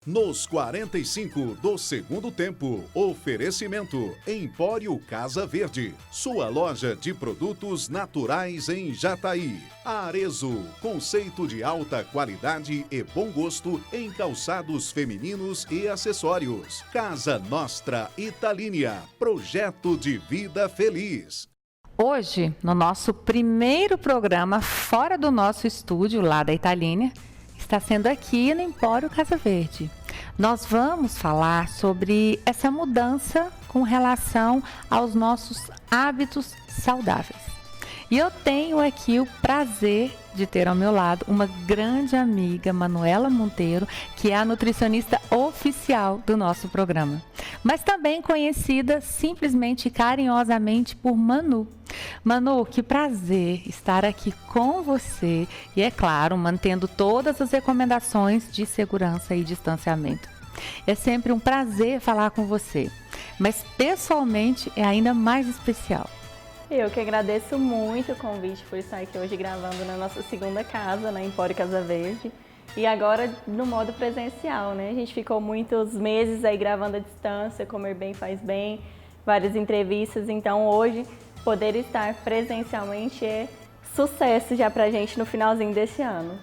Nos 45 do segundo tempo, oferecimento Empório Casa Verde, sua loja de produtos naturais em Jataí. Arezzo, conceito de alta qualidade e bom gosto em calçados femininos e acessórios. Casa Nostra Italínia, projeto de vida feliz. Hoje, no nosso primeiro programa fora do nosso estúdio lá da Italínia, está sendo aqui no Empório Casa Verde. Nós vamos falar sobre essa mudança com relação aos nossos hábitos saudáveis. E eu tenho aqui o prazer de ter ao meu lado uma grande amiga, Manuela Monteiro, que é a nutricionista oficial do nosso programa, mas também conhecida simplesmente e carinhosamente por Manu. Manu, que prazer estar aqui com você e, é claro, mantendo todas as recomendações de segurança e distanciamento. É sempre um prazer falar com você, mas pessoalmente é ainda mais especial. Eu que agradeço muito o convite por estar aqui hoje gravando na nossa segunda casa, na Empório Casa Verde. E agora no modo presencial, né? A gente ficou muitos meses aí gravando à distância, Comer Bem Faz Bem, várias entrevistas. Então hoje poder estar presencialmente é sucesso já pra gente no finalzinho desse ano.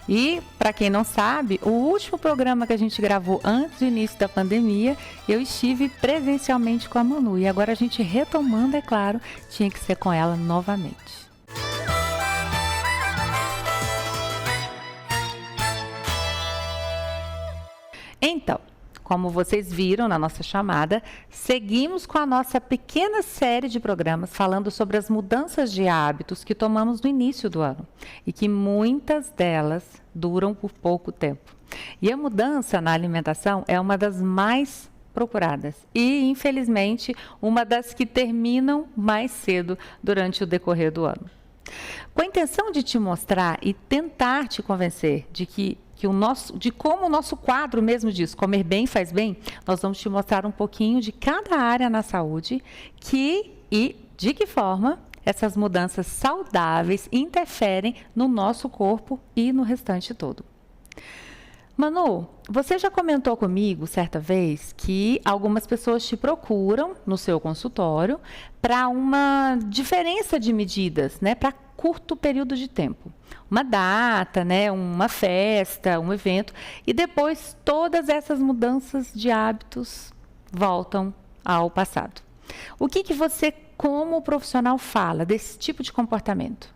E, para quem não sabe, o último programa que a gente gravou antes do início da pandemia, eu estive presencialmente com a Manu. E agora a gente retomando, é claro, tinha que ser com ela novamente. Então, como vocês viram na nossa chamada, seguimos com a nossa pequena série de programas falando sobre as mudanças de hábitos que tomamos no início do ano e que muitas delas duram por pouco tempo. E a mudança na alimentação é uma das mais procuradas e, infelizmente, uma das que terminam mais cedo durante o decorrer do ano. Com a intenção de te mostrar e tentar te convencer de como o nosso quadro mesmo diz, Comer Bem Faz Bem, nós vamos te mostrar um pouquinho de cada área na saúde e de que forma essas mudanças saudáveis interferem no nosso corpo e no restante todo. Manu, você já comentou comigo certa vez que algumas pessoas te procuram no seu consultório para uma diferença de medidas, né, para curto período de tempo. Uma data, né, uma festa, um evento, e depois todas essas mudanças de hábitos voltam ao passado. O que você, como profissional, fala desse tipo de comportamento?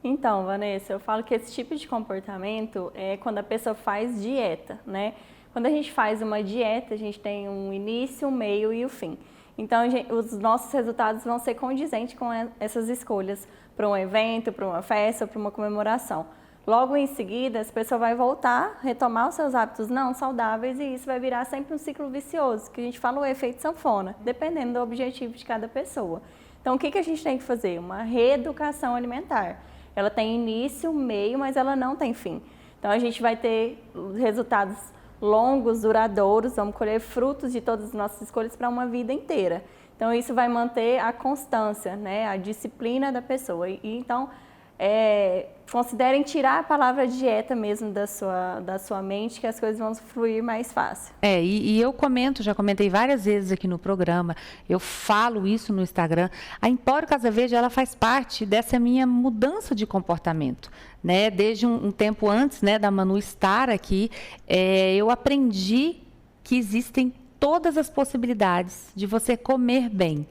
Então, Vanessa, eu falo que esse tipo de comportamento é quando a pessoa faz dieta, né? Quando a gente faz uma dieta, a gente tem um início, um meio e o fim. Então, os nossos resultados vão ser condizentes com essas escolhas para um evento, para uma festa, para uma comemoração. Logo em seguida, essa pessoa vai voltar, retomar os seus hábitos não saudáveis e isso vai virar sempre um ciclo vicioso, que a gente fala o efeito sanfona, dependendo do objetivo de cada pessoa. Então, o que a gente tem que fazer? Uma reeducação alimentar. Ela tem início, meio, mas ela não tem fim. Então, a gente vai ter resultados longos, duradouros, vamos colher frutos de todas as nossas escolhas para uma vida inteira. Então, isso vai manter a constância, né, a disciplina da pessoa. Então, considerem tirar a palavra dieta mesmo da sua mente, que as coisas vão fluir mais fácil. E eu já comentei várias vezes aqui no programa, eu falo isso no Instagram, a Empório Casa Verde, ela faz parte dessa minha mudança de comportamento, né? Desde um tempo antes, né, da Manu estar aqui, eu aprendi que existem todas as possibilidades de você comer bem,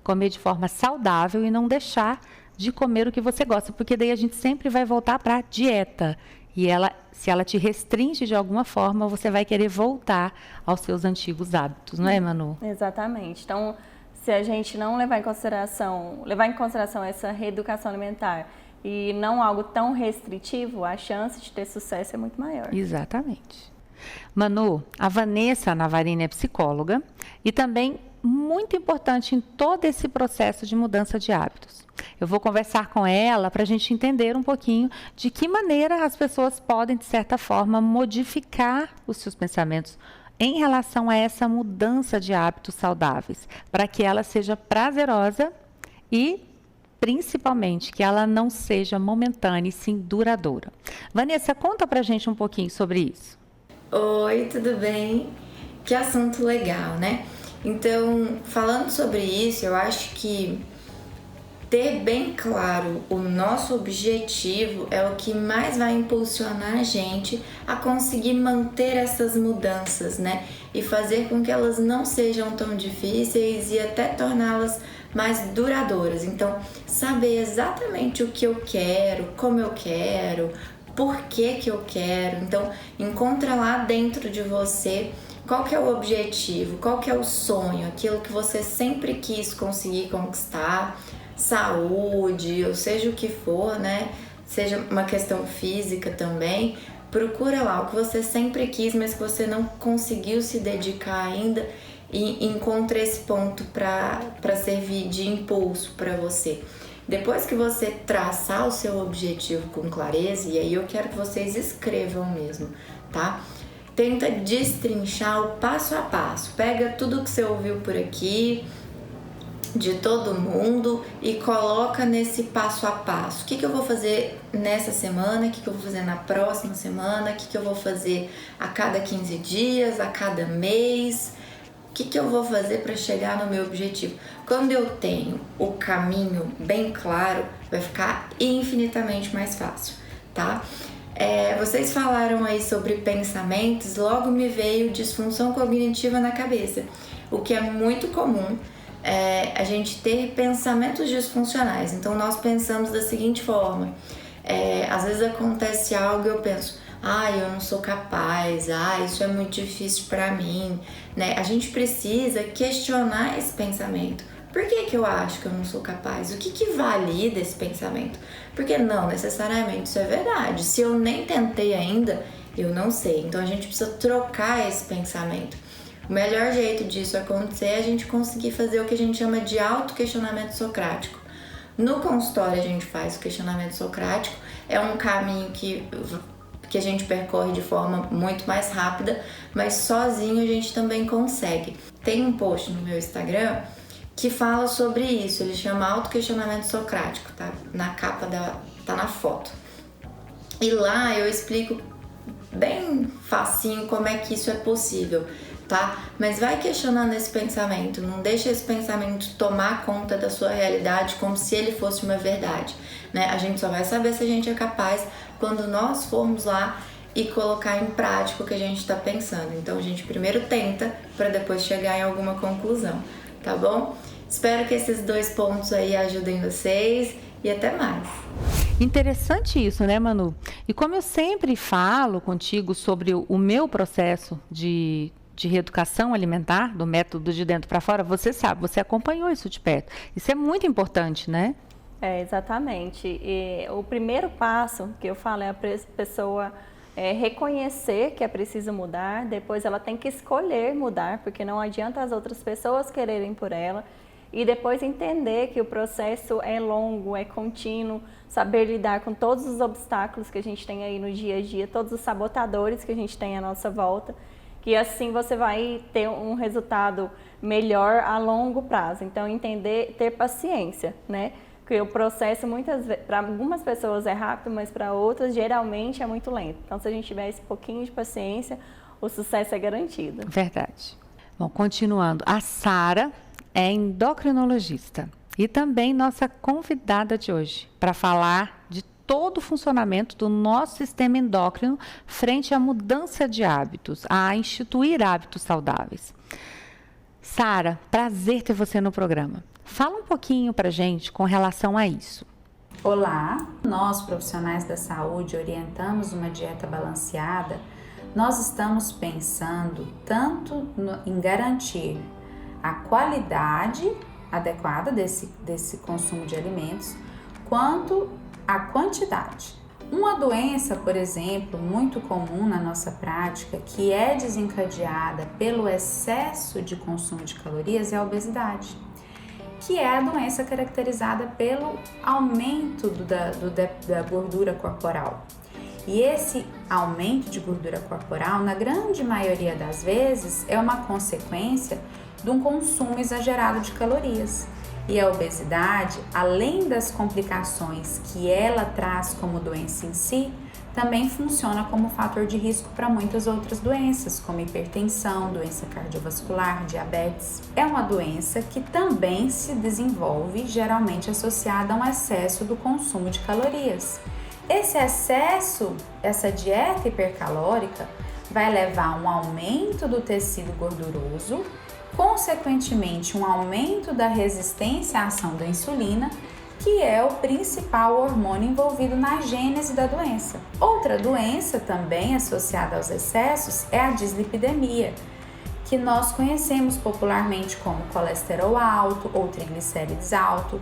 comer de forma saudável e não deixar de comer o que você gosta, porque daí a gente sempre vai voltar para a dieta. E se ela te restringe de alguma forma, você vai querer voltar aos seus antigos hábitos, não é, Manu? Exatamente. Então, se a gente não levar em consideração essa reeducação alimentar e não algo tão restritivo, a chance de ter sucesso é muito maior. Exatamente. Manu, a Vanessa Navarini é psicóloga e também muito importante em todo esse processo de mudança de hábitos. Eu vou conversar com ela para a gente entender um pouquinho de que maneira as pessoas podem, de certa forma, modificar os seus pensamentos em relação a essa mudança de hábitos saudáveis, para que ela seja prazerosa e, principalmente, que ela não seja momentânea e sim duradoura. Vanessa, conta para a gente um pouquinho sobre isso. Oi, tudo bem? Que assunto legal, né? Então, falando sobre isso, eu acho que ter bem claro o nosso objetivo é o que mais vai impulsionar a gente a conseguir manter essas mudanças, né? E fazer com que elas não sejam tão difíceis e até torná-las mais duradouras. Então, saber exatamente o que eu quero, como eu quero, por que eu quero. Então, encontra lá dentro de você qual que é o objetivo, qual que é o sonho, aquilo que você sempre quis conseguir conquistar, saúde, ou seja o que for, né? Seja uma questão física também. Procura lá o que você sempre quis, mas que você não conseguiu se dedicar ainda e encontra esse ponto para servir de impulso para você. Depois que você traçar o seu objetivo com clareza, e aí eu quero que vocês escrevam mesmo, tá? Tenta destrinchar o passo a passo. Pega tudo que você ouviu por aqui, de todo mundo, e coloca nesse passo a passo. O que eu vou fazer nessa semana? O que eu vou fazer na próxima semana? O que eu vou fazer a cada 15 dias, a cada mês? O que eu vou fazer para chegar no meu objetivo? Quando eu tenho o caminho bem claro, vai ficar infinitamente mais fácil, tá? Vocês falaram aí sobre pensamentos, logo me veio disfunção cognitiva na cabeça, o que é muito comum, a gente ter pensamentos disfuncionais. Então nós pensamos da seguinte forma, às vezes acontece algo e eu penso, eu não sou capaz, isso é muito difícil para mim, né? A gente precisa questionar esse pensamento. Por que eu acho que eu não sou capaz? O que valida esse pensamento? Porque não necessariamente isso é verdade. Se eu nem tentei ainda, eu não sei. Então a gente precisa trocar esse pensamento. O melhor jeito disso acontecer é a gente conseguir fazer o que a gente chama de autoquestionamento socrático. No consultório a gente faz o questionamento socrático, é um caminho que a gente percorre de forma muito mais rápida, mas sozinho a gente também consegue. Tem um post no meu Instagram que fala sobre isso, ele chama autoquestionamento socrático, tá? Na capa tá na foto. E lá eu explico bem facinho como é que isso é possível, tá? Mas vai questionando esse pensamento, não deixa esse pensamento tomar conta da sua realidade como se ele fosse uma verdade, né? A gente só vai saber se a gente é capaz quando nós formos lá e colocar em prática o que a gente está pensando. Então a gente primeiro tenta para depois chegar em alguma conclusão, tá bom? Espero que esses 2 pontos aí ajudem vocês e até mais. Interessante isso, né, Manu? E como eu sempre falo contigo sobre o meu processo de reeducação alimentar, do método de dentro para fora, você sabe, você acompanhou isso de perto. Isso é muito importante, né? Exatamente. E o primeiro passo que eu falo é a pessoa reconhecer que é preciso mudar, depois ela tem que escolher mudar, porque não adianta as outras pessoas quererem por ela, e depois entender que o processo é longo, é contínuo, saber lidar com todos os obstáculos que a gente tem aí no dia a dia, todos os sabotadores que a gente tem à nossa volta, que assim você vai ter um resultado melhor a longo prazo. Então, entender, ter paciência, né? Porque o processo, muitas vezes, para algumas pessoas é rápido, mas para outras, geralmente, é muito lento. Então, se a gente tiver esse pouquinho de paciência, o sucesso é garantido. Verdade. Bom, continuando. A Sara é endocrinologista e também nossa convidada de hoje para falar de todo o funcionamento do nosso sistema endócrino frente à mudança de hábitos, a instituir hábitos saudáveis. Sara, prazer ter você no programa. Fala um pouquinho pra gente com relação a isso. Olá, nós profissionais da saúde orientamos uma dieta balanceada. Nós estamos pensando tanto em garantir a qualidade adequada desse consumo de alimentos, quanto a quantidade. Uma doença, por exemplo, muito comum na nossa prática, que é desencadeada pelo excesso de consumo de calorias, é a obesidade, que é a doença caracterizada pelo aumento da gordura corporal. E esse aumento de gordura corporal, na grande maioria das vezes, é uma consequência de um consumo exagerado de calorias. E a obesidade, além das complicações que ela traz como doença em si, também funciona como fator de risco para muitas outras doenças, como hipertensão, doença cardiovascular, diabetes. É uma doença que também se desenvolve geralmente associada a um excesso do consumo de calorias. Esse excesso, essa dieta hipercalórica, vai levar a um aumento do tecido gorduroso, consequentemente um aumento da resistência à ação da insulina, que é o principal hormônio envolvido na gênese da doença. Outra doença também associada aos excessos é a dislipidemia, que nós conhecemos popularmente como colesterol alto ou triglicérides alto,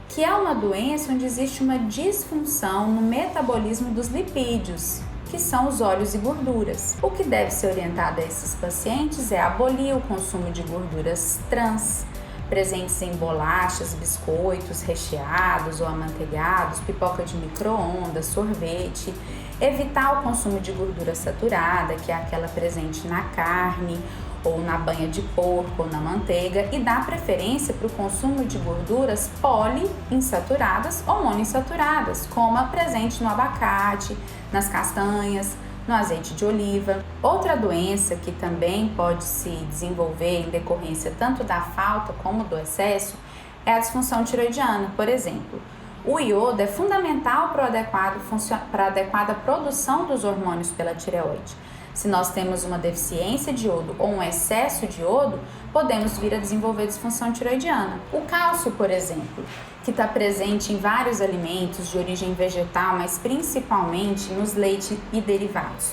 que é uma doença onde existe uma disfunção no metabolismo dos lipídios, que são os óleos e gorduras. O que deve ser orientado a esses pacientes é abolir o consumo de gorduras trans, presentes em bolachas, biscoitos recheados ou amanteighados, pipoca de micro-ondas, sorvete, evitar o consumo de gordura saturada, que é aquela presente na carne, ou na banha de porco ou na manteiga, e dar preferência para o consumo de gorduras poliinsaturadas ou monoinsaturadas, como a presente no abacate, nas castanhas, no azeite de oliva. Outra doença que também pode se desenvolver em decorrência tanto da falta como do excesso é a disfunção tiroidiana, por exemplo. O iodo é fundamental para a adequada produção dos hormônios pela tireoide. Se nós temos uma deficiência de iodo ou um excesso de iodo, podemos vir a desenvolver disfunção tiroidiana. O cálcio, por exemplo, que está presente em vários alimentos de origem vegetal, mas principalmente nos leites e derivados.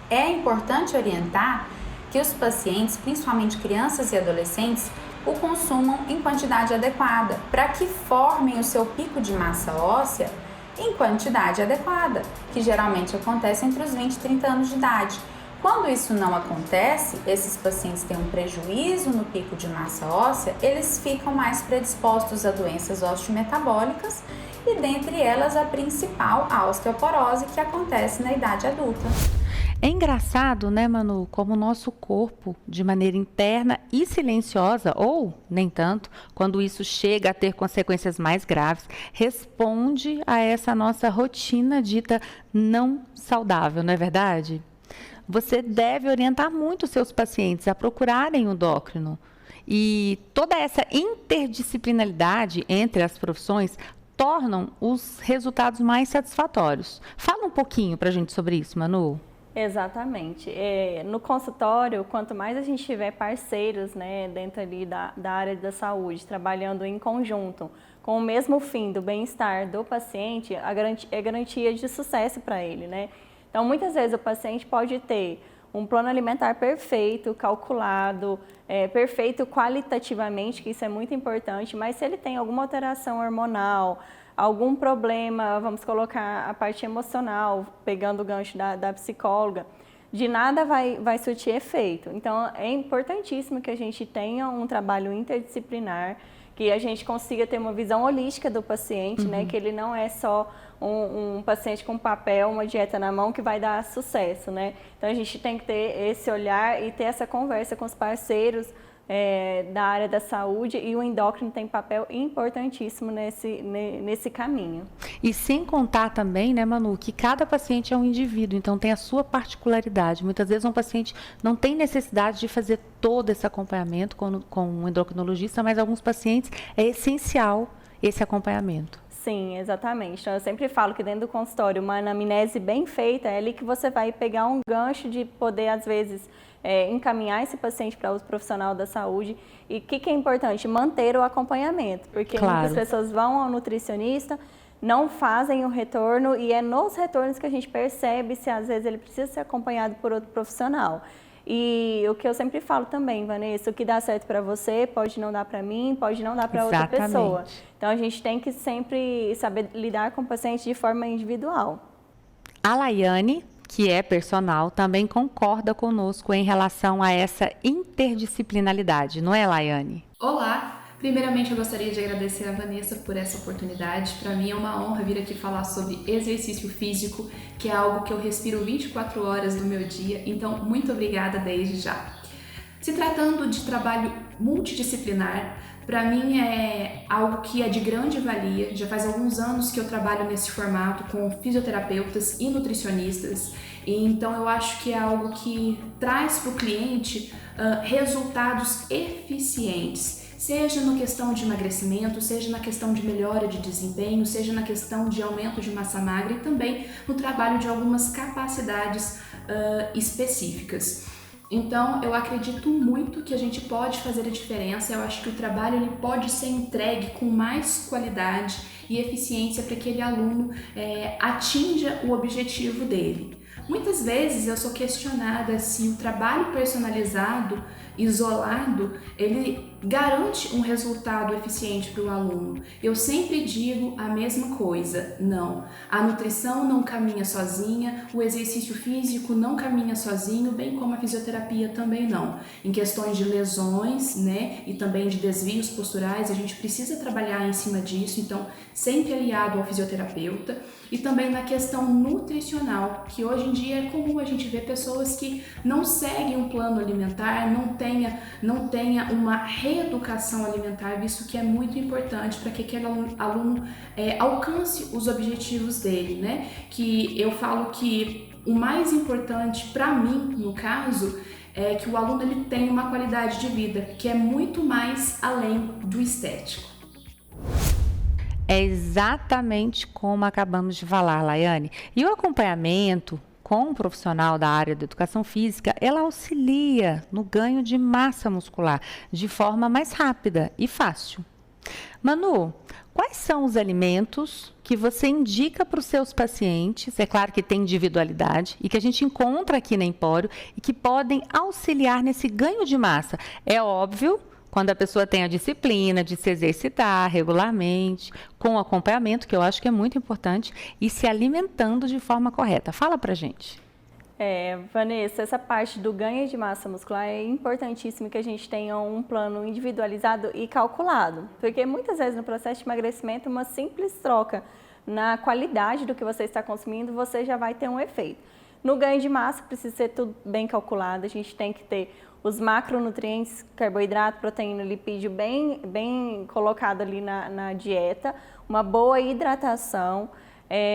É importante orientar que os pacientes, principalmente crianças e adolescentes, o consumam em quantidade adequada, para que formem o seu pico de massa óssea em quantidade adequada, que geralmente acontece entre os 20 e 30 anos de idade. Quando isso não acontece, esses pacientes têm um prejuízo no pico de massa óssea, eles ficam mais predispostos a doenças osteometabólicas e dentre elas a principal, a osteoporose, que acontece na idade adulta. É engraçado, né, Manu, como o nosso corpo, de maneira interna e silenciosa, ou nem tanto, quando isso chega a ter consequências mais graves, responde a essa nossa rotina dita não saudável, não é verdade? Você deve orientar muito os seus pacientes a procurarem o endócrino. E toda essa interdisciplinaridade entre as profissões tornam os resultados mais satisfatórios. Fala um pouquinho para a gente sobre isso, Manu. Exatamente. No consultório, quanto mais a gente tiver parceiros, né, dentro ali da área da saúde, trabalhando em conjunto, com o mesmo fim do bem-estar do paciente, é garantia de sucesso para ele, né? Então, muitas vezes o paciente pode ter um plano alimentar perfeito, calculado, perfeito qualitativamente, que isso é muito importante, mas se ele tem alguma alteração hormonal, algum problema, vamos colocar a parte emocional, pegando o gancho da psicóloga, de nada vai surtir efeito. Então, é importantíssimo que a gente tenha um trabalho interdisciplinar, que a gente consiga ter uma visão holística do paciente, né? Que ele não é só um paciente com papel, uma dieta na mão que vai dar sucesso, né? Então, a gente tem que ter esse olhar e ter essa conversa com os parceiros da área da saúde, e o endócrino tem papel importantíssimo nesse caminho. E sem contar também, né, Manu, que cada paciente é um indivíduo, então tem a sua particularidade. Muitas vezes um paciente não tem necessidade de fazer todo esse acompanhamento com um endocrinologista, mas alguns pacientes é essencial esse acompanhamento. Sim, exatamente. Então, eu sempre falo que dentro do consultório, uma anamnese bem feita é ali que você vai pegar um gancho de poder, às vezes, encaminhar esse paciente para o profissional da saúde. E o que é importante? Manter o acompanhamento, porque muitas pessoas vão ao nutricionista, não fazem o retorno, e é nos retornos que a gente percebe se às vezes ele precisa ser acompanhado por outro profissional. E o que eu sempre falo também, Vanessa, o que dá certo para você pode não dar para mim, pode não dar para outra pessoa. Então, a gente tem que sempre saber lidar com o paciente de forma individual. A Laiane, que é personal, também concorda conosco em relação a essa interdisciplinaridade, não é, Laiane? Olá! Primeiramente, eu gostaria de agradecer a Vanessa por essa oportunidade. Para mim é uma honra vir aqui falar sobre exercício físico, que é algo que eu respiro 24 horas do meu dia, então muito obrigada desde já. Se tratando de trabalho multidisciplinar, para mim é algo que é de grande valia. Já faz alguns anos que eu trabalho nesse formato com fisioterapeutas e nutricionistas, e então eu acho que é algo que traz para o cliente resultados eficientes, seja na questão de emagrecimento, seja na questão de melhora de desempenho, seja na questão de aumento de massa magra e também no trabalho de algumas capacidades específicas. Então, eu acredito muito que a gente pode fazer a diferença. Eu acho que o trabalho ele pode ser entregue com mais qualidade e eficiência para que aquele aluno atinja o objetivo dele. Muitas vezes eu sou questionada se o trabalho personalizado, isolado, ele garante um resultado eficiente para o aluno. Eu sempre digo a mesma coisa: não, a nutrição não caminha sozinha, o exercício físico não caminha sozinho, bem como a fisioterapia também não. Em questões de lesões, né, e também de desvios posturais, a gente precisa trabalhar em cima disso, então sempre aliado ao fisioterapeuta. E também na questão nutricional, que hoje em dia é comum a gente ver pessoas que não seguem um plano alimentar, não tenha uma reeducação alimentar, visto que é muito importante para que aquele aluno alcance os objetivos dele, né? Que eu falo que o mais importante para mim, no caso, é que o aluno ele tenha uma qualidade de vida, que é muito mais além do estético. É exatamente como acabamos de falar, Laiane. E o acompanhamento com um profissional da área da educação física, ela auxilia no ganho de massa muscular de forma mais rápida e fácil. Manu, quais são os alimentos que você indica para os seus pacientes? É claro que tem individualidade e que a gente encontra aqui na Empório e que podem auxiliar nesse ganho de massa. É óbvio, quando a pessoa tem a disciplina de se exercitar regularmente, com acompanhamento, que eu acho que é muito importante, e se alimentando de forma correta. Fala pra gente. Vanessa, essa parte do ganho de massa muscular é importantíssimo que a gente tenha um plano individualizado e calculado, porque muitas vezes no processo de emagrecimento, uma simples troca na qualidade do que você está consumindo, você já vai ter um efeito. No ganho de massa, precisa ser tudo bem calculado, a gente tem que ter os macronutrientes, carboidrato, proteína, lipídio bem colocado ali na dieta, uma boa hidratação,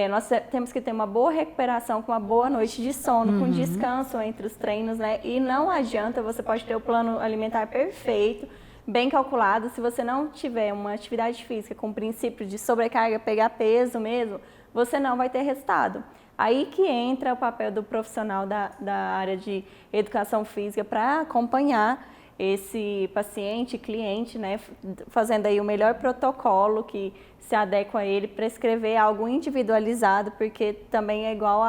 nós temos que ter uma boa recuperação, com uma boa noite de sono, com descanso entre os treinos, né? E não adianta, você pode ter o plano alimentar perfeito, bem calculado, se você não tiver uma atividade física com o princípio de sobrecarga, pegar peso mesmo, você não vai ter resultado. Aí que entra o papel do profissional da área de educação física para acompanhar esse paciente, cliente, né, fazendo aí o melhor protocolo que se adequa a ele, prescrever algo individualizado, porque também é igual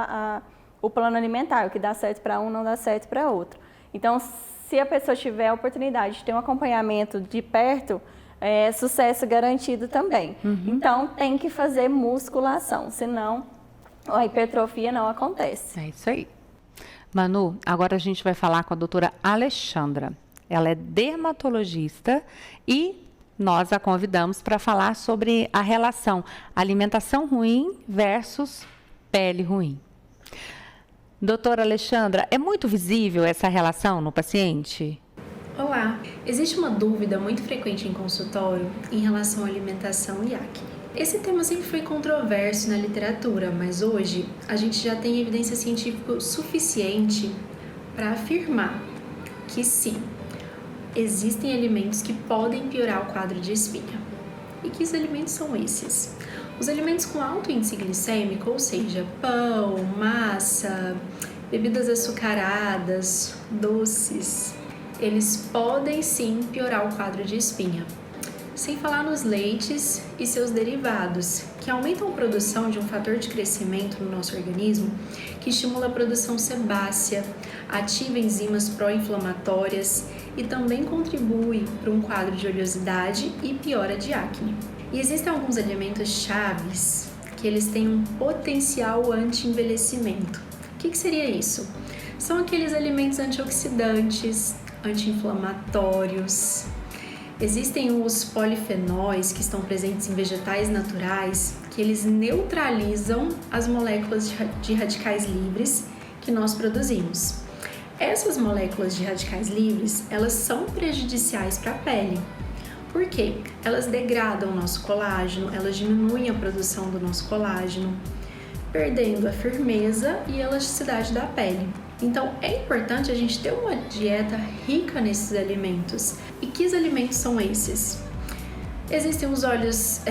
o plano alimentar, o que dá certo para um não dá certo para outro. Então, se a pessoa tiver a oportunidade de ter um acompanhamento de perto, é sucesso garantido também. Então, tem que fazer musculação, senão a hipertrofia não acontece. É isso aí. Manu, agora a gente vai falar com a doutora Alexandra. Ela é dermatologista e nós a convidamos para falar sobre a relação alimentação ruim versus pele ruim. Doutora Alexandra, é muito visível essa relação no paciente? Olá, existe uma dúvida muito frequente em consultório em relação à alimentação e acne. Esse tema sempre foi controverso na literatura, mas hoje a gente já tem evidência científica suficiente para afirmar que sim, existem alimentos que podem piorar o quadro de espinha. E que os alimentos são esses? Os alimentos com alto índice glicêmico, ou seja, pão, massa, bebidas açucaradas, doces, eles podem sim piorar o quadro de espinha. Sem falar nos leites e seus derivados, que aumentam a produção de um fator de crescimento no nosso organismo que estimula a produção sebácea, ativa enzimas pró-inflamatórias e também contribui para um quadro de oleosidade e piora de acne. E existem alguns alimentos chaves que eles têm um potencial anti-envelhecimento. O que seria isso? São aqueles alimentos antioxidantes, anti-inflamatórios. Existem os polifenóis que estão presentes em vegetais naturais, que eles neutralizam as moléculas de radicais livres que nós produzimos. essas moléculas de radicais livres, elas são prejudiciais para a pele. Por quê? Elas degradam o nosso colágeno, elas diminuem a produção do nosso colágeno, perdendo a firmeza e elasticidade da pele. Então, é importante a gente ter uma dieta rica nesses alimentos. E que alimentos são esses? Existem os óleos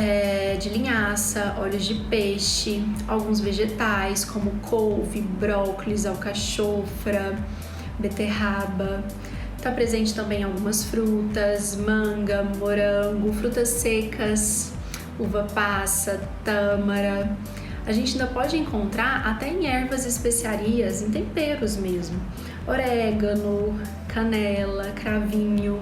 de linhaça, óleos de peixe, alguns vegetais como couve, brócolis, alcachofra, beterraba. Está presente também algumas frutas, manga, morango, frutas secas, uva passa, tâmara. A gente ainda pode encontrar até em ervas e especiarias, em temperos mesmo. Orégano, canela, cravinho.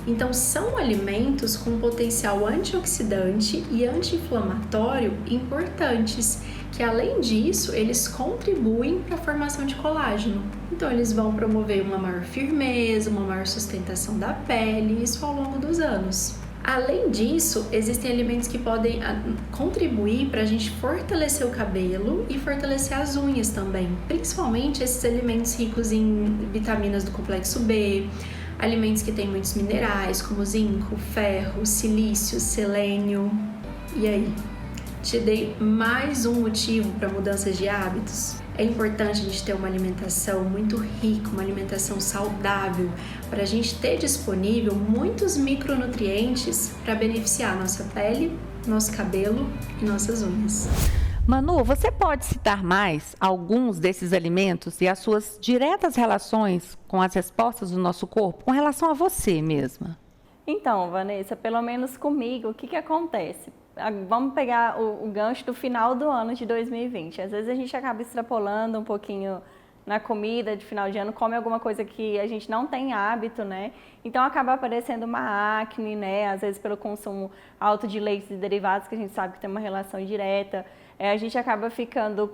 Então, são alimentos com potencial antioxidante e anti-inflamatório importantes, que além disso, eles contribuem para a formação de colágeno. Então, eles vão promover uma maior firmeza, uma maior sustentação da pele, isso ao longo dos anos. Além disso, existem alimentos que podem contribuir para a gente fortalecer o cabelo e fortalecer as unhas também, principalmente esses alimentos ricos em vitaminas do complexo B, alimentos que têm muitos minerais, como zinco, ferro, silício, selênio. E aí? Te dei mais um motivo para mudanças de hábitos? É importante a gente ter uma alimentação muito rica, uma alimentação saudável, para a gente ter disponível muitos micronutrientes para beneficiar nossa pele, nosso cabelo e nossas unhas. Manu, você pode citar mais alguns desses alimentos e as suas diretas relações com as respostas do nosso corpo com relação a você mesma? Então, Vanessa, pelo menos comigo, o que acontece? Vamos pegar o gancho do final do ano de 2020. Às vezes a gente acaba extrapolando um pouquinho na comida de final de ano, come alguma coisa que a gente não tem hábito, né? Então acaba aparecendo uma acne, né? Às vezes pelo consumo alto de leites e derivados, que a gente sabe que tem uma relação direta. A gente acaba ficando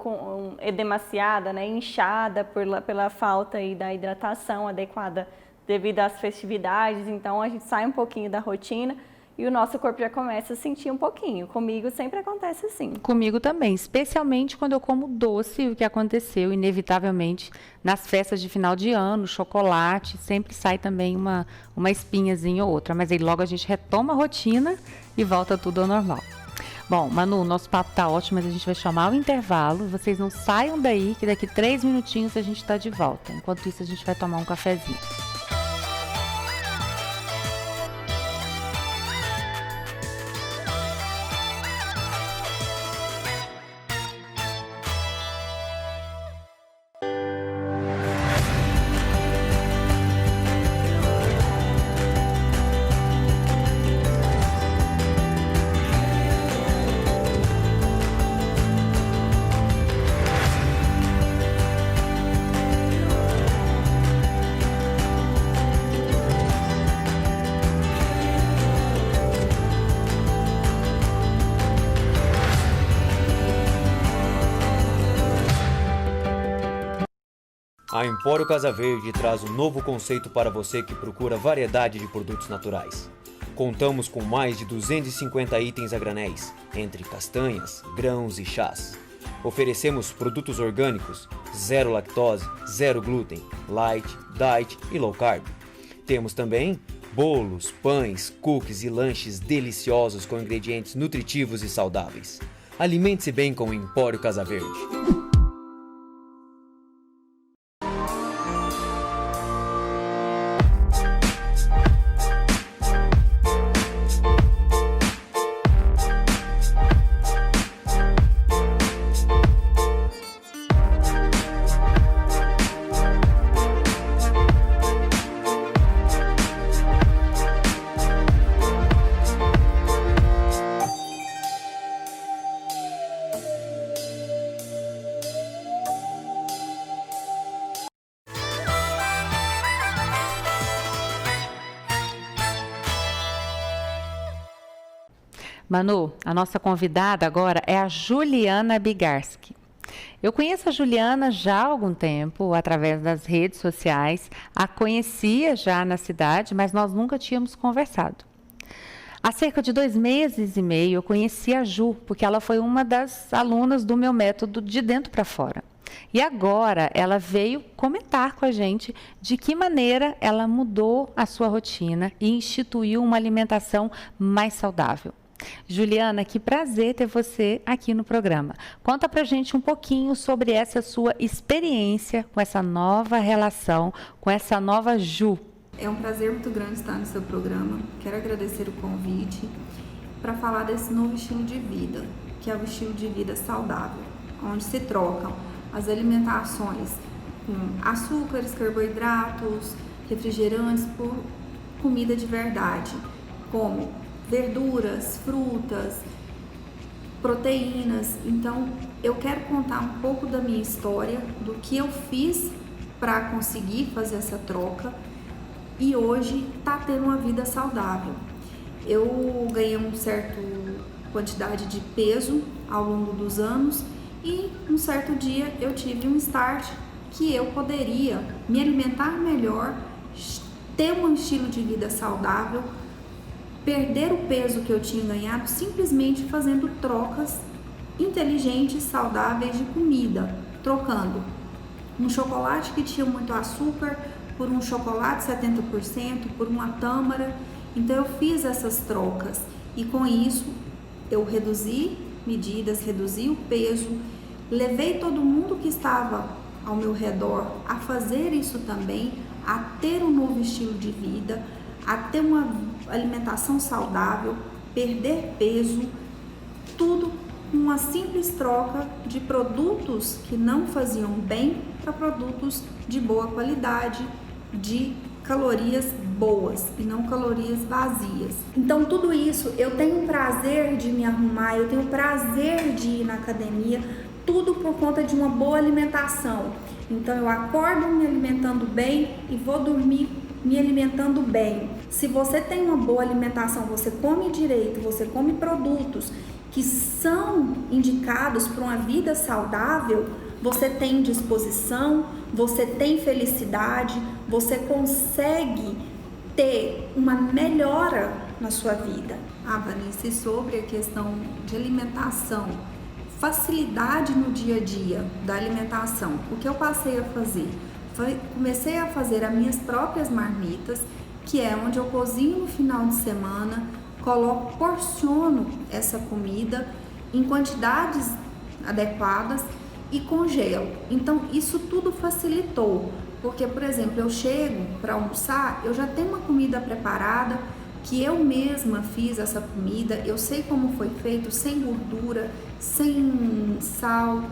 edemaciada, né? Inchada pela falta aí da hidratação adequada devido às festividades. Então a gente sai um pouquinho da rotina e o nosso corpo já começa a sentir um pouquinho. Comigo sempre acontece assim. Comigo também, especialmente quando eu como doce, o que aconteceu inevitavelmente nas festas de final de ano, chocolate, sempre sai também uma espinhazinha ou outra, mas aí logo a gente retoma a rotina e volta tudo ao normal. Bom, Manu, nosso papo tá ótimo, mas a gente vai chamar o intervalo, vocês não saiam daí, que daqui 3 minutinhos a gente está de volta. Enquanto isso, a gente vai tomar um cafezinho. A Empório Casa Verde traz um novo conceito para você que procura variedade de produtos naturais. Contamos com mais de 250 itens a granéis, entre castanhas, grãos e chás. Oferecemos produtos orgânicos, zero lactose, zero glúten, light, diet e low carb. Temos também bolos, pães, cookies e lanches deliciosos com ingredientes nutritivos e saudáveis. Alimente-se bem com o Empório Casa Verde. Manu, a nossa convidada agora é a Juliana Bigarski. Eu conheço a Juliana já há algum tempo, através das redes sociais. A conhecia já na cidade, mas nós nunca tínhamos conversado. Há cerca de 2 meses e meio, eu conheci a Ju, porque ela foi uma das alunas do meu método de dentro para fora. E agora ela veio comentar com a gente de que maneira ela mudou a sua rotina e instituiu uma alimentação mais saudável. Juliana, que prazer ter você aqui no programa. Conta pra gente um pouquinho sobre essa sua experiência com essa nova relação, com essa nova Ju. É um prazer muito grande estar no seu programa. Quero agradecer o convite para falar desse novo estilo de vida, que é o estilo de vida saudável, onde se trocam as alimentações com açúcares, carboidratos, refrigerantes por comida de verdade, como verduras, frutas, proteínas. Então, eu quero contar um pouco da minha história, do que eu fiz para conseguir fazer essa troca e hoje tá tendo uma vida saudável. Eu ganhei uma certa quantidade de peso ao longo dos anos e um certo dia eu tive um start que eu poderia me alimentar melhor, ter um estilo de vida saudável, perder o peso que eu tinha ganhado simplesmente fazendo trocas inteligentes, saudáveis de comida, trocando um chocolate que tinha muito açúcar por um chocolate 70%, por uma tâmara. Então eu fiz essas trocas e com isso eu reduzi medidas, reduzi o peso, levei todo mundo que estava ao meu redor a fazer isso também, a ter um novo estilo de vida, a ter uma alimentação saudável, perder peso, tudo com uma simples troca de produtos que não faziam bem para produtos de boa qualidade, de calorias boas e não calorias vazias. Então tudo isso, eu tenho prazer de me arrumar, eu tenho prazer de ir na academia, tudo por conta de uma boa alimentação. Então eu acordo me alimentando bem e vou dormir me alimentando bem. Se você tem uma boa alimentação, você come direito, você come produtos que são indicados para uma vida saudável, você tem disposição, você tem felicidade, você consegue ter uma melhora na sua vida. Vanessa, sobre a questão de alimentação, facilidade no dia a dia da alimentação, o que eu passei a fazer? Comecei a fazer as minhas próprias marmitas, que é onde eu cozinho no final de semana, porciono essa comida em quantidades adequadas e congelo. Então isso tudo facilitou, porque por exemplo, eu chego para almoçar, eu já tenho uma comida preparada, que eu mesma fiz essa comida, eu sei como foi feito, sem gordura, sem sal,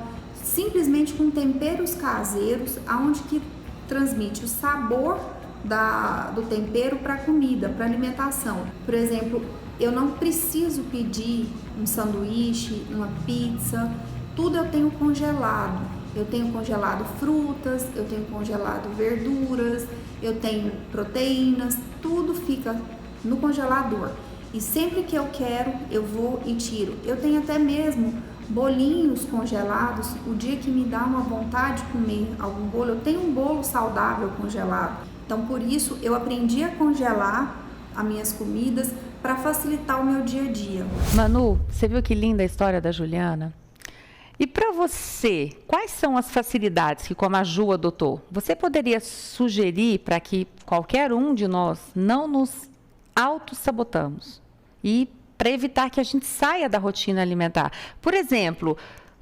simplesmente com temperos caseiros, aonde que transmite o sabor do tempero para a comida, para a alimentação. Por exemplo, eu não preciso pedir um sanduíche, uma pizza, tudo eu tenho congelado. Eu tenho congelado frutas, eu tenho congelado verduras, eu tenho proteínas, tudo fica no congelador. E sempre que eu quero, eu vou e tiro. Eu tenho até mesmo bolinhos congelados, o dia que me dá uma vontade de comer algum bolo, eu tenho um bolo saudável congelado. Então, por isso, eu aprendi a congelar as minhas comidas para facilitar o meu dia a dia. Manu, você viu que linda a história da Juliana? E para você, quais são as facilidades que, como a Ju adotou, você poderia sugerir para que qualquer um de nós não nos auto-sabotamos e para evitar que a gente saia da rotina alimentar? Por exemplo,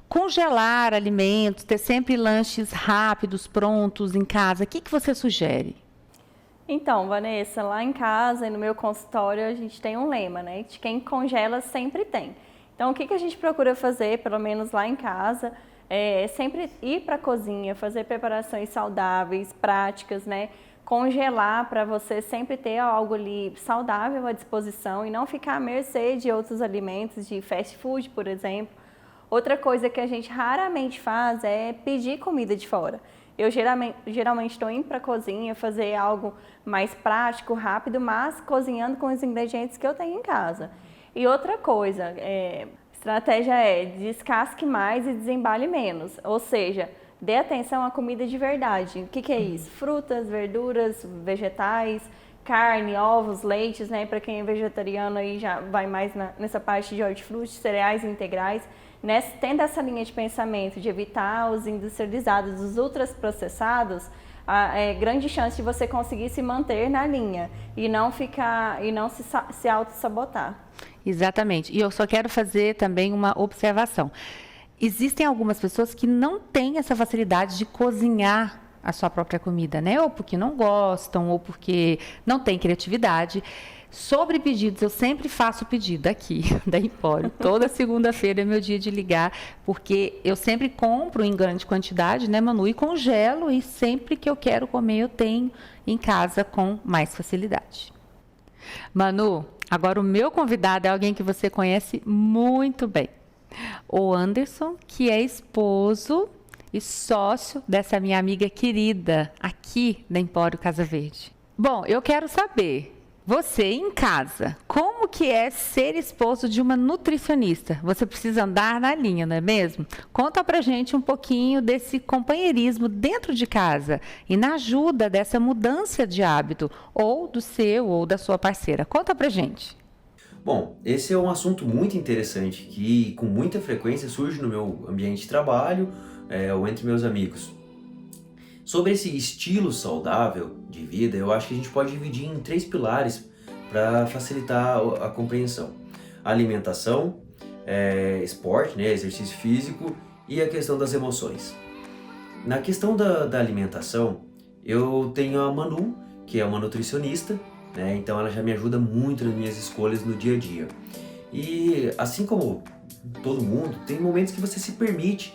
congelar alimentos, ter sempre lanches rápidos, prontos em casa. O que você sugere? Então, Vanessa, lá em casa e no meu consultório a gente tem um lema, né? De quem congela sempre tem. Então, o que a gente procura fazer, pelo menos lá em casa, é sempre ir para a cozinha, fazer preparações saudáveis, práticas, né? Congelar para você sempre ter algo ali saudável à disposição e não ficar à mercê de outros alimentos, de fast food, por exemplo. Outra coisa que a gente raramente faz é pedir comida de fora. Eu geralmente estou indo para a cozinha fazer algo mais prático, rápido, mas cozinhando com os ingredientes que eu tenho em casa. E outra coisa, estratégia é descasque mais e desembale menos, ou seja, dê atenção à comida de verdade. O que é isso? Frutas, verduras, vegetais, carne, ovos, leites, né? Para quem é vegetariano aí já vai mais nessa parte de hortifruti, cereais integrais. Tendo essa linha de pensamento de evitar os industrializados, os ultraprocessados, é grande chance de você conseguir se manter na linha e não se auto-sabotar. Exatamente. E eu só quero fazer também uma observação. Existem algumas pessoas que não têm essa facilidade de cozinhar a sua própria comida, né? Ou porque não gostam, ou porque não têm criatividade. Sobre pedidos, eu sempre faço pedido aqui da Empório. Toda segunda-feira é meu dia de ligar, porque eu sempre compro em grande quantidade, né, Manu? E congelo, e sempre que eu quero comer, eu tenho em casa com mais facilidade. Manu, agora o meu convidado é alguém que você conhece muito bem. O Anderson, que é esposo e sócio dessa minha amiga querida aqui da Empório Casa Verde. Bom, eu quero saber, você em casa, como que é ser esposo de uma nutricionista? Você precisa andar na linha, não é mesmo? Conta pra gente um pouquinho desse companheirismo dentro de casa e na ajuda dessa mudança de hábito, ou do seu ou da sua parceira. Conta pra gente. Bom, esse é um assunto muito interessante que com muita frequência surge no meu ambiente de trabalho ou entre meus amigos. Sobre esse estilo saudável de vida, eu acho que a gente pode dividir em 3 pilares para facilitar a compreensão: alimentação, esporte, né, exercício físico e a questão das emoções. Na questão da alimentação, eu tenho a Manu, que é uma nutricionista, né, então ela já me ajuda muito nas minhas escolhas no dia a dia. E assim como todo mundo, tem momentos que você se permite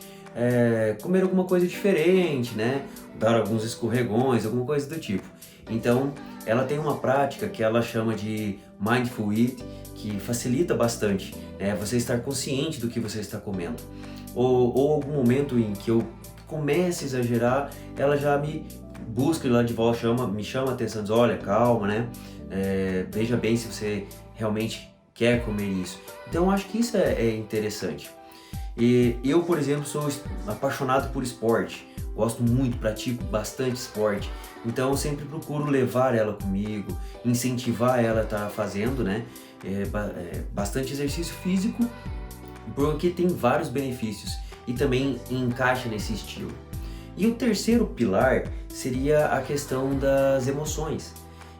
comer alguma coisa diferente, né? Dar alguns escorregões, alguma coisa do tipo. Então, ela tem uma prática que ela chama de Mindful Eat, que facilita bastante, você estar consciente do que você está comendo. Ou algum momento em que eu comece a exagerar, ela já me busca lá de volta, me chama a atenção, diz: olha, calma, né? Veja bem se você realmente quer comer isso. Então, eu acho que isso é interessante. E eu, por exemplo, sou apaixonado por esporte, gosto muito, pratico bastante esporte, então eu sempre procuro levar ela comigo, incentivar ela a estar fazendo, né, bastante exercício físico, porque tem vários benefícios e também encaixa nesse estilo. E o terceiro pilar seria a questão das emoções.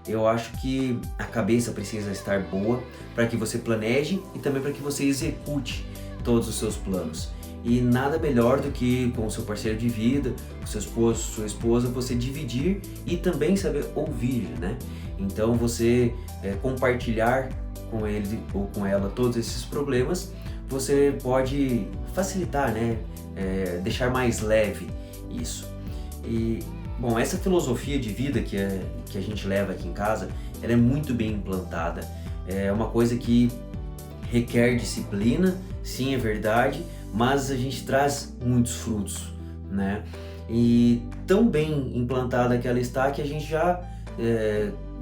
Eu acho que a cabeça precisa estar boa para que você planeje e também para que você execute todos os seus planos. E nada melhor do que com o seu parceiro de vida, o seu esposo, sua esposa, você dividir e também saber ouvir, né? Então você compartilhar com ele ou com ela todos esses problemas, você pode facilitar, né? Deixar mais leve isso. E, bom, essa filosofia de vida que a gente leva aqui em casa, ela é muito bem implantada. É uma coisa que requer disciplina, sim, é verdade, mas a gente traz muitos frutos, né? E tão bem implantada que ela está, que a gente já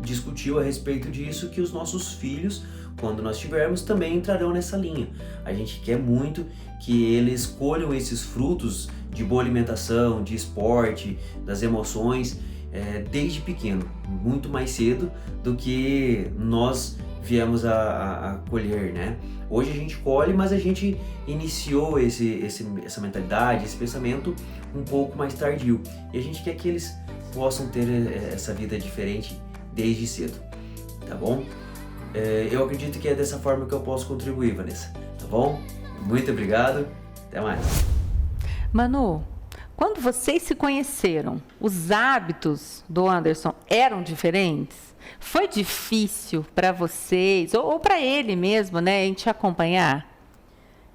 discutiu a respeito disso, que os nossos filhos, quando nós tivermos, também entrarão nessa linha. A gente quer muito que eles colham esses frutos de boa alimentação, de esporte, das emoções, desde pequeno, muito mais cedo do que nós viemos a colher, né? Hoje a gente colhe, mas a gente iniciou essa mentalidade, esse pensamento um pouco mais tardio. E a gente quer que eles possam ter essa vida diferente desde cedo, tá bom? Eu acredito que é dessa forma que eu posso contribuir, Vanessa, tá bom? Muito obrigado, até mais. Manu, quando vocês se conheceram, os hábitos do Anderson eram diferentes? Foi difícil para vocês, ou para ele mesmo, né, em te acompanhar?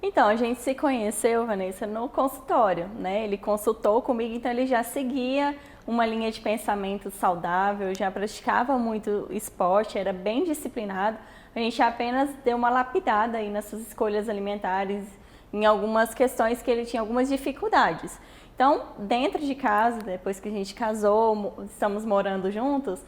Então, a gente se conheceu, Vanessa, no consultório, né? Ele consultou comigo, então ele já seguia uma linha de pensamento saudável, já praticava muito esporte, era bem disciplinado. A gente apenas deu uma lapidada aí nas suas escolhas alimentares, em algumas questões que ele tinha algumas dificuldades. Então, dentro de casa, depois que a gente casou, estamos morando juntos,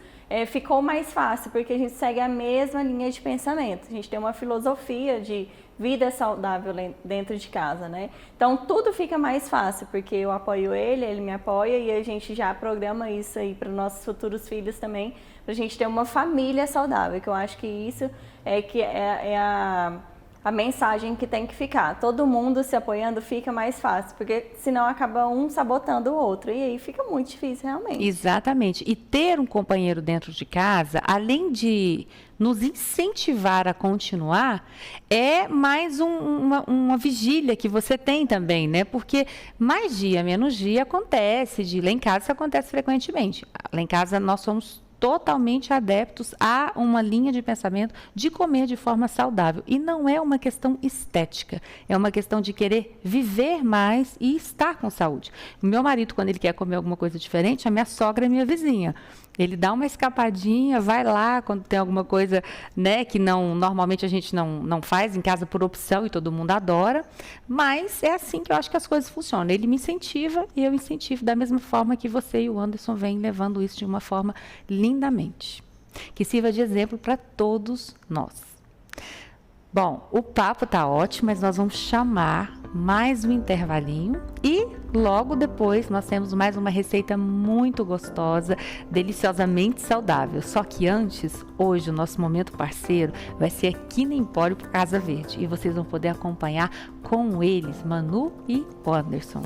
ficou mais fácil, porque a gente segue a mesma linha de pensamento. A gente tem uma filosofia de vida saudável dentro de casa, né? Então, tudo fica mais fácil, porque eu apoio ele, ele me apoia, e a gente já programa isso aí para os nossos futuros filhos também, para a gente ter uma família saudável, que eu acho que isso é a a mensagem que tem que ficar. Todo mundo se apoiando fica mais fácil, porque senão acaba um sabotando o outro, e aí fica muito difícil realmente. Exatamente. E ter um companheiro dentro de casa, além de nos incentivar a continuar, é mais uma vigília que você tem também, né? Porque mais dia, menos dia acontece, lá em casa isso acontece frequentemente. Lá em casa nós somos totalmente adeptos a uma linha de pensamento de comer de forma saudável. E não é uma questão estética, é uma questão de querer viver mais e estar com saúde. O meu marido, quando ele quer comer alguma coisa diferente, a minha sogra é minha vizinha. Ele dá uma escapadinha, vai lá quando tem alguma coisa, né, que normalmente a gente não faz em casa por opção e todo mundo adora, mas é assim que eu acho que as coisas funcionam. Ele me incentiva e eu incentivo da mesma forma que você e o Anderson vêm levando isso de uma forma lindamente. Que sirva de exemplo para todos nós. Bom, o papo tá ótimo, mas nós vamos chamar mais um intervalinho e logo depois nós temos mais uma receita muito gostosa, deliciosamente saudável. Só que antes, hoje o nosso momento parceiro vai ser aqui no Empório Casa Verde e vocês vão poder acompanhar com eles, Manu e Anderson.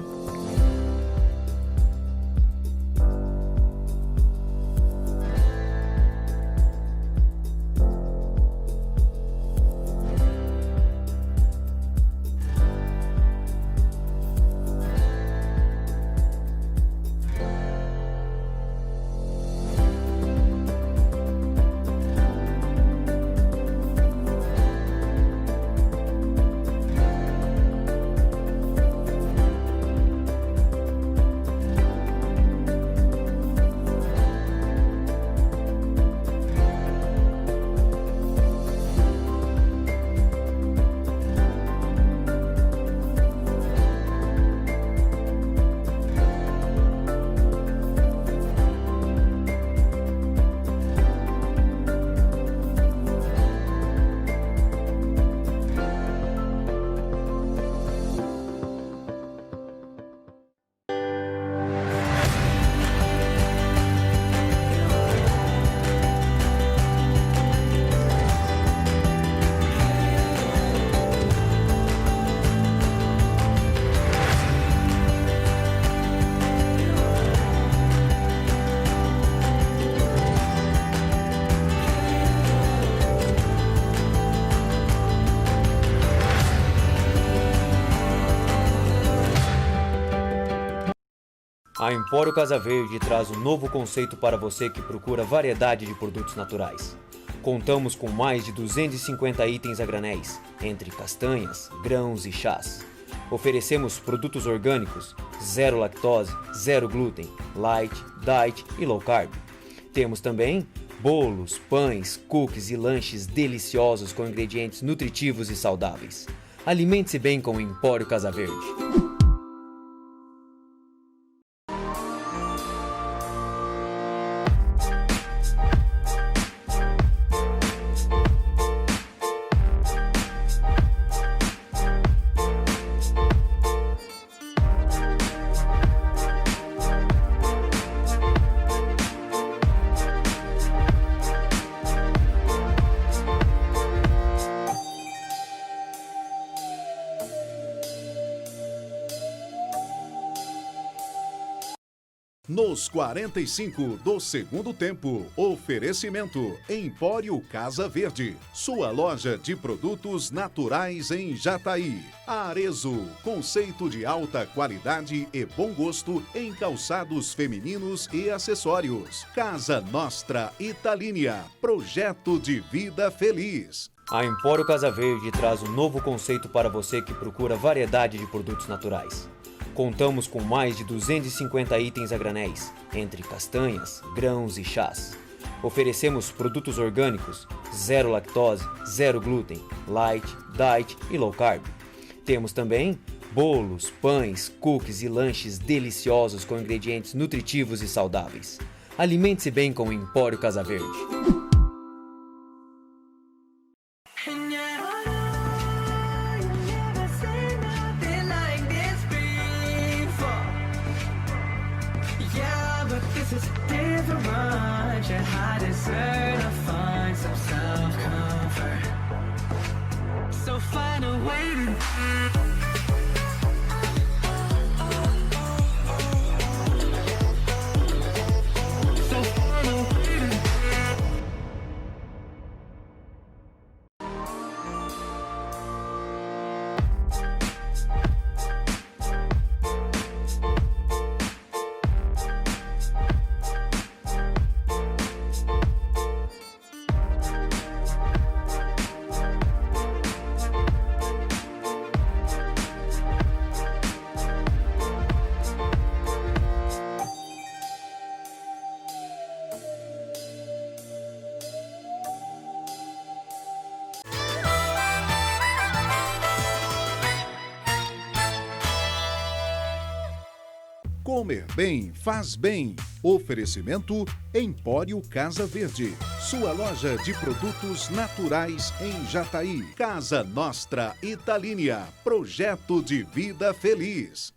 A Empório Casa Verde traz um novo conceito para você que procura variedade de produtos naturais. Contamos com mais de 250 itens a granéis, entre castanhas, grãos e chás. Oferecemos produtos orgânicos, zero lactose, zero glúten, light, diet e low carb. Temos também bolos, pães, cookies e lanches deliciosos com ingredientes nutritivos e saudáveis. Alimente-se bem com o Empório Casa Verde. Nos 45 do segundo tempo, oferecimento Empório Casa Verde, sua loja de produtos naturais em Jataí. Arezzo, conceito de alta qualidade e bom gosto em calçados femininos e acessórios. Casa Nostra Italínia, projeto de vida feliz. A Empório Casa Verde traz um novo conceito para você que procura variedade de produtos naturais. Contamos com mais de 250 itens a granéis, entre castanhas, grãos e chás. Oferecemos produtos orgânicos, zero lactose, zero glúten, light, diet e low carb. Temos também bolos, pães, cookies e lanches deliciosos com ingredientes nutritivos e saudáveis. Alimente-se bem com o Empório Casa Verde. so fine and waiting. Comer bem faz bem. Oferecimento Empório Casa Verde. Sua loja de produtos naturais em Jataí. Casa Nostra Italínia. Projeto de vida feliz.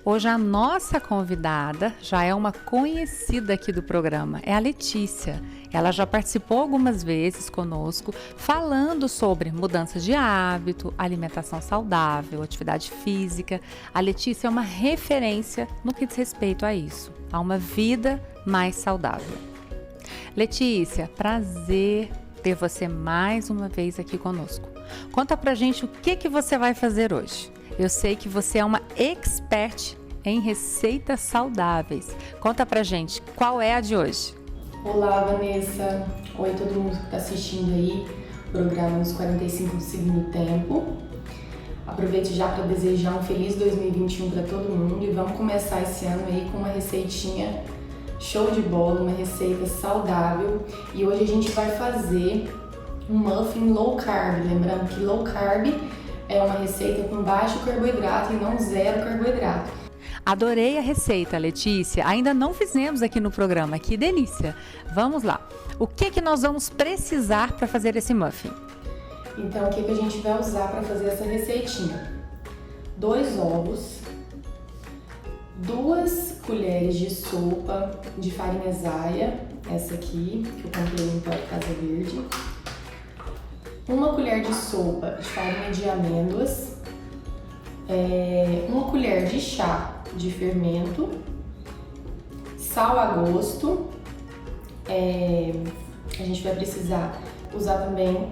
Hoje a nossa convidada já é uma conhecida aqui do programa, é a Letícia. Ela já participou algumas vezes conosco falando sobre mudanças de hábito, alimentação saudável, atividade física. A Letícia é uma referência no que diz respeito a isso, a uma vida mais saudável. Letícia, prazer ter você mais uma vez aqui conosco. Conta pra gente o que você vai fazer hoje. Eu sei que você é uma expert em receitas saudáveis. Conta pra gente, qual é a de hoje? Olá, Vanessa. Oi, todo mundo que está assistindo aí o programa Nos 45 do Segundo Tempo. Aproveito já para desejar um feliz 2021 para todo mundo e vamos começar esse ano aí com uma receitinha show de bola, uma receita saudável. E hoje a gente vai fazer um muffin low carb. Lembrando que low carb é uma receita com baixo carboidrato e não zero carboidrato. Adorei a receita, Letícia. Ainda não fizemos aqui no programa. Que delícia! Vamos lá. O que nós vamos precisar para fazer esse muffin? Então, o que a gente vai usar para fazer essa receitinha? 2 ovos, 2 colheres de sopa de farinha Zaia, essa aqui, que eu comprei no Empório Casa Verde. 1 colher de sopa de farinha de amêndoas, 1 colher de chá de fermento, sal a gosto. A gente vai precisar usar também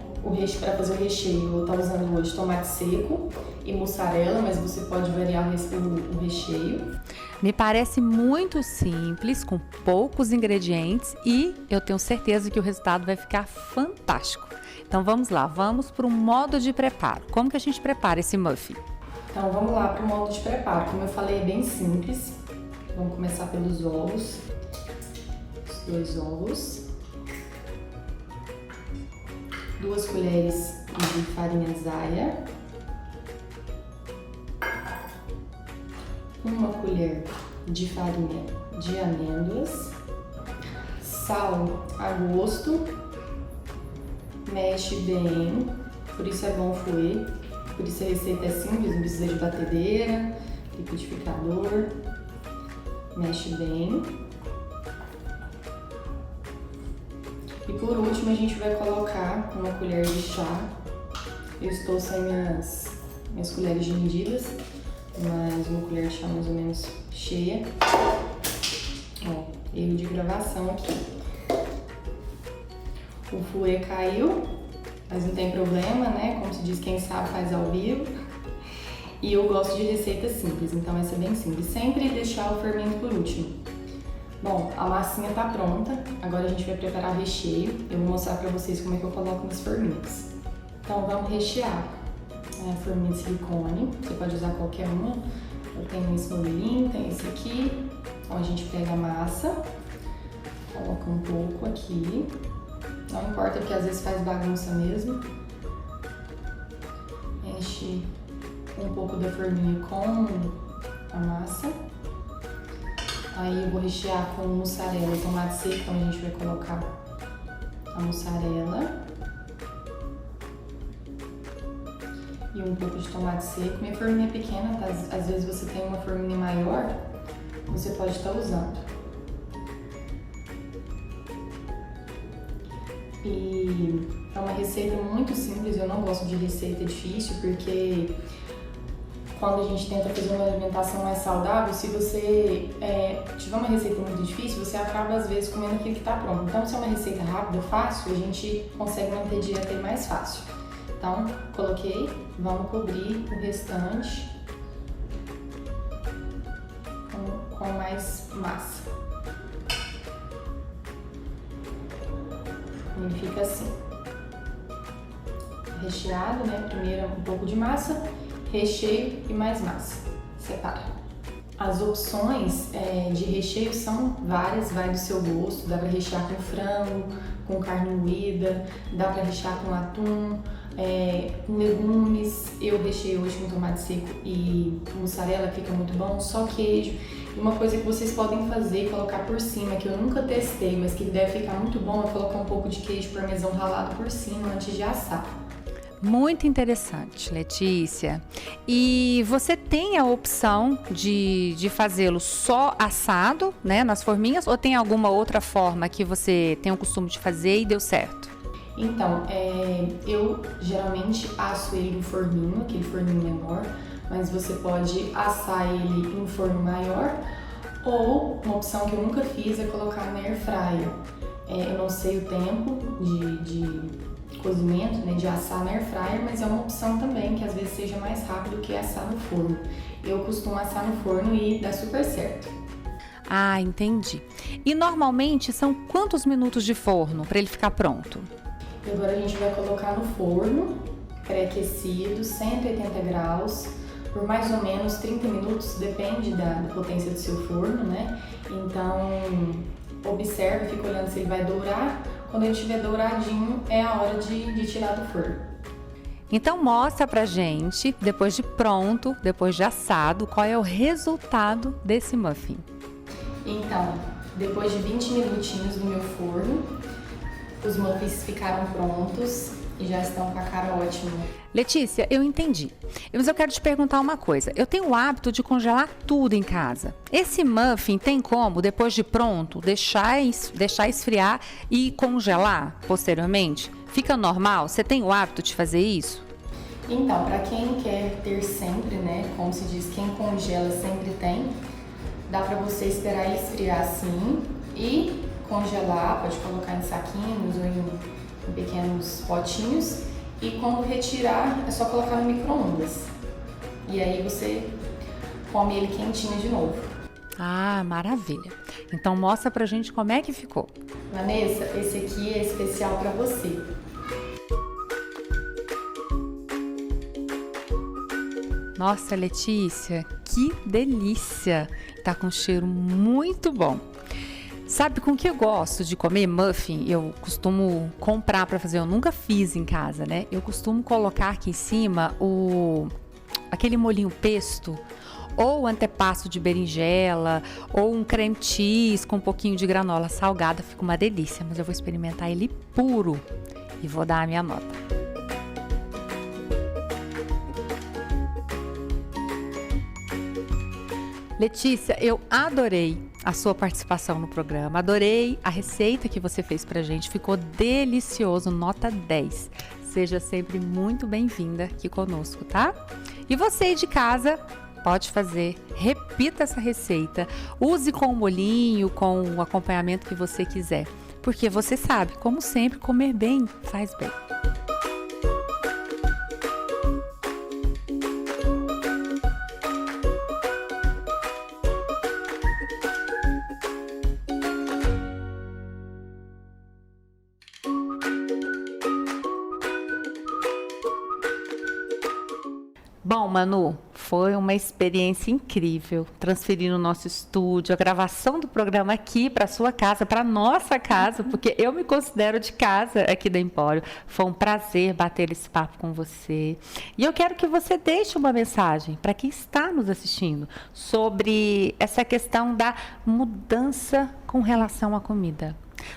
para fazer o recheio. Eu vou estar usando hoje tomate seco e mussarela, mas você pode variar o recheio. Me parece muito simples, com poucos ingredientes e eu tenho certeza que o resultado vai ficar fantástico. Então vamos lá, vamos para o modo de preparo. Como que a gente prepara esse muffin? Então vamos lá para o modo de preparo. Como eu falei, é bem simples. Vamos começar pelos ovos. Os 2 ovos. 2 colheres de farinha Zaia. 1 colher de farinha de amêndoas. Sal a gosto. Mexe bem, por isso é bom fouet. Por isso a receita é simples, não precisa de batedeira, liquidificador. Mexe bem. E por último a gente vai colocar 1 colher de chá. Eu estou sem minhas colheres de medidas, mas 1 colher de chá mais ou menos cheia. Ó, erro de gravação aqui. O fouet caiu, mas não tem problema, né? Como se diz, quem sabe faz ao vivo. E eu gosto de receitas simples, então essa é bem simples. Sempre deixar o fermento por último. Bom, a massinha tá pronta. Agora a gente vai preparar o recheio. Eu vou mostrar pra vocês como é que eu coloco nas forminhas. Então vamos rechear. A forminha de silicone, você pode usar qualquer uma. Eu tenho esse modelinho, tem esse aqui. Então a gente pega a massa, coloca um pouco aqui. Não importa, porque às vezes faz bagunça mesmo. Enche um pouco da forminha com a massa. Aí eu vou rechear com mussarela e tomate seco, então a gente vai colocar a mussarela. E um pouco de tomate seco. Minha forminha é pequena, tá? Às vezes você tem uma forminha maior, você pode estar usando. e é uma receita muito simples. Eu não gosto de receita difícil, porque quando a gente tenta fazer uma alimentação mais saudável, se você tiver uma receita muito difícil, você acaba às vezes comendo aquilo que está pronto. Então, se é uma receita rápida, fácil, a gente consegue manter a dieta aí mais fácil. Então, coloquei, vamos cobrir o restante com mais massa. Ele fica assim, recheado, né? Primeiro um pouco de massa, recheio e mais massa, separa. As opções de recheio são várias, vai do seu gosto. Dá para rechear com frango, com carne moída, dá para rechear com atum, com legumes. Eu recheio hoje com tomate seco e mussarela, fica muito bom, só queijo. E uma coisa que vocês podem fazer, colocar por cima, que eu nunca testei, mas que deve ficar muito bom, é colocar um pouco de queijo parmesão ralado por cima antes de assar. Muito interessante, Letícia. E você tem a opção de fazê-lo só assado, né, nas forminhas, ou tem alguma outra forma que você tem o costume de fazer e deu certo? Então, eu geralmente asso ele no forninho, aquele forninho menor, mas você pode assar ele em forno maior, ou uma opção que eu nunca fiz é colocar na air fryer. Eu não sei o tempo de cozimento, né, de assar na air fryer, mas é uma opção também que às vezes seja mais rápido que assar no forno. Eu costumo assar no forno e dá super certo. Ah, entendi. E normalmente são quantos minutos de forno para ele ficar pronto? E agora a gente vai colocar no forno, pré-aquecido, 180 graus, por mais ou menos 30 minutos, depende da potência do seu forno, né? Então, observe, fica olhando se ele vai dourar. Quando ele estiver douradinho, é a hora de tirar do forno. Então mostra pra gente, depois de pronto, depois de assado, qual é o resultado desse muffin. Então, depois de 20 minutinhos no meu forno, os muffins ficaram prontos e já estão com a cara ótima. Letícia, eu entendi. Mas eu quero te perguntar uma coisa. Eu tenho o hábito de congelar tudo em casa. Esse muffin tem como, depois de pronto, deixar esfriar e congelar posteriormente? Fica normal? Você tem o hábito de fazer isso? Então, para quem quer ter sempre, né, como se diz, quem congela sempre tem, dá para você esperar ele esfriar assim e congelar, pode colocar em saquinhos ou em pequenos potinhos, e quando retirar é só colocar no micro-ondas. E aí você come ele quentinho de novo. Ah, maravilha. Então mostra pra gente como é que ficou. Vanessa, esse aqui é especial para você. Nossa, Letícia, que delícia! Tá com um cheiro muito bom. Sabe com que eu gosto de comer muffin? Eu costumo comprar para fazer, eu nunca fiz em casa, né? Eu costumo colocar aqui em cima aquele molhinho pesto, ou antepasto de berinjela, ou um creme cheese com um pouquinho de granola salgada, fica uma delícia. Mas eu vou experimentar ele puro e vou dar a minha nota. Letícia, eu adorei a sua participação no programa, adorei a receita que você fez pra gente, ficou delicioso, nota 10. Seja sempre muito bem-vinda aqui conosco, tá? E você aí de casa pode fazer, repita essa receita, use com o molhinho, com o acompanhamento que você quiser, porque você sabe, como sempre, comer bem faz bem. Bom, Manu, foi uma experiência incrível transferir no nosso estúdio, a gravação do programa aqui para sua casa, para nossa casa, porque eu me considero de casa aqui da Empório. Foi um prazer bater esse papo com você. E eu quero que você deixe uma mensagem para quem está nos assistindo sobre essa questão da mudança com relação à comida.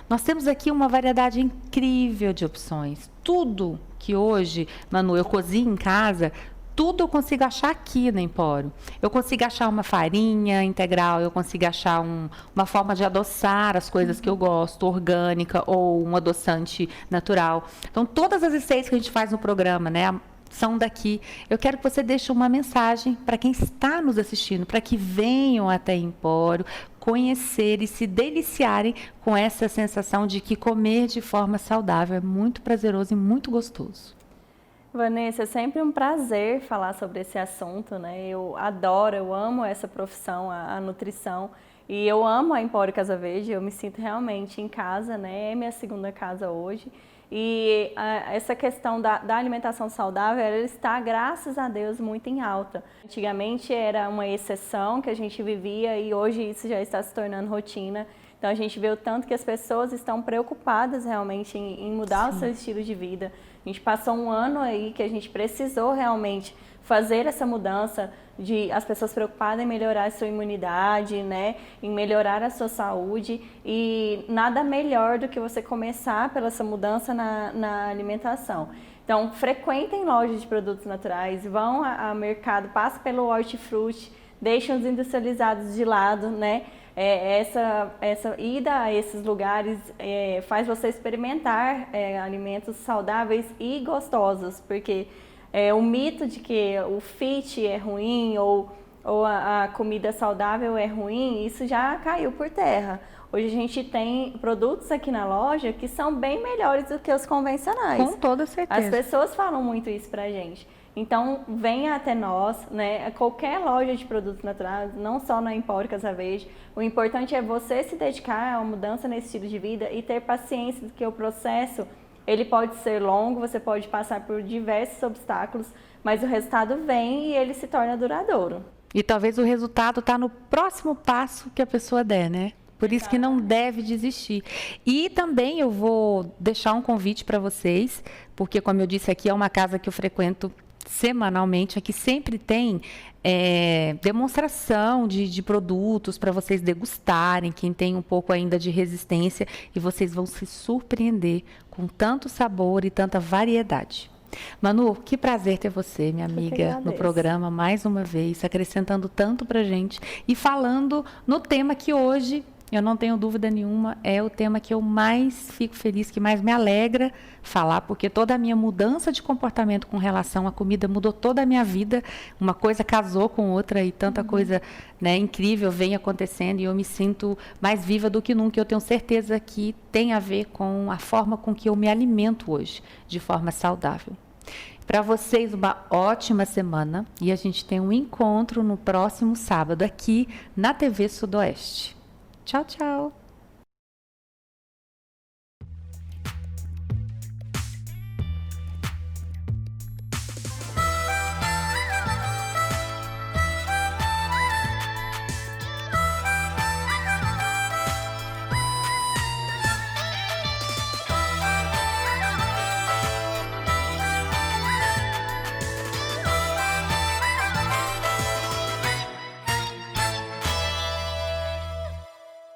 Nós temos aqui uma variedade incrível de opções. Tudo que hoje, Manu, eu cozinho em casa, tudo eu consigo achar aqui no Empório. Eu consigo achar uma farinha integral, eu consigo achar uma forma de adoçar as coisas que eu gosto, orgânica ou um adoçante natural. Então, todas as receitas que a gente faz no programa, né, são daqui. Eu quero que você deixe uma mensagem para quem está nos assistindo, para que venham até Empório, conhecer e se deliciarem com essa sensação de que comer de forma saudável é muito prazeroso e muito gostoso. Vanessa, é sempre um prazer falar sobre esse assunto, né? Eu adoro, eu amo essa profissão, a nutrição, e eu amo a Empório Casa Verde, eu me sinto realmente em casa, né? É minha segunda casa hoje. E essa questão da alimentação saudável, ela está, graças a Deus, muito em alta. Antigamente era uma exceção que a gente vivia e hoje isso já está se tornando rotina. Então a gente vê o tanto que as pessoas estão preocupadas realmente em mudar o seu estilo de vida. A gente passou um ano aí que a gente precisou realmente fazer essa mudança de as pessoas preocupadas em melhorar a sua imunidade, né, em melhorar a sua saúde, e nada melhor do que você começar pela essa mudança na alimentação. Então, frequentem lojas de produtos naturais, vão ao mercado, passem pelo hortifruti, deixem os industrializados de lado, né? Essa ida a esses lugares faz você experimentar alimentos saudáveis e gostosos, porque o mito de que o fit é ruim ou a comida saudável é ruim, isso já caiu por terra. Hoje a gente tem produtos aqui na loja que são bem melhores do que os convencionais. Com toda certeza. As pessoas falam muito isso pra gente. Então, venha até nós, né? Qualquer loja de produtos naturais, não só na Empório Casa Verde. O importante é você se dedicar a uma mudança nesse estilo de vida e ter paciência, porque o processo, ele pode ser longo, você pode passar por diversos obstáculos, mas o resultado vem e ele se torna duradouro. E talvez o resultado está no próximo passo que a pessoa der, né? Por isso que não deve desistir. E também eu vou deixar um convite para vocês, porque, como eu disse aqui, é uma casa que eu frequento semanalmente. Aqui sempre tem demonstração de produtos para vocês degustarem, quem tem um pouco ainda de resistência, e vocês vão se surpreender com tanto sabor e tanta variedade. Manu, que prazer ter você, minha amiga, no programa mais uma vez, acrescentando tanto pra gente e falando no tema que hoje, eu não tenho dúvida nenhuma, é o tema que eu mais fico feliz, que mais me alegra falar, porque toda a minha mudança de comportamento com relação à comida mudou toda a minha vida, uma coisa casou com outra e tanta coisa, né, incrível vem acontecendo e eu me sinto mais viva do que nunca. Eu tenho certeza que tem a ver com a forma com que eu me alimento hoje, de forma saudável. Para vocês, uma ótima semana e a gente tem um encontro no próximo sábado aqui na TV Sudoeste. Tchau, tchau!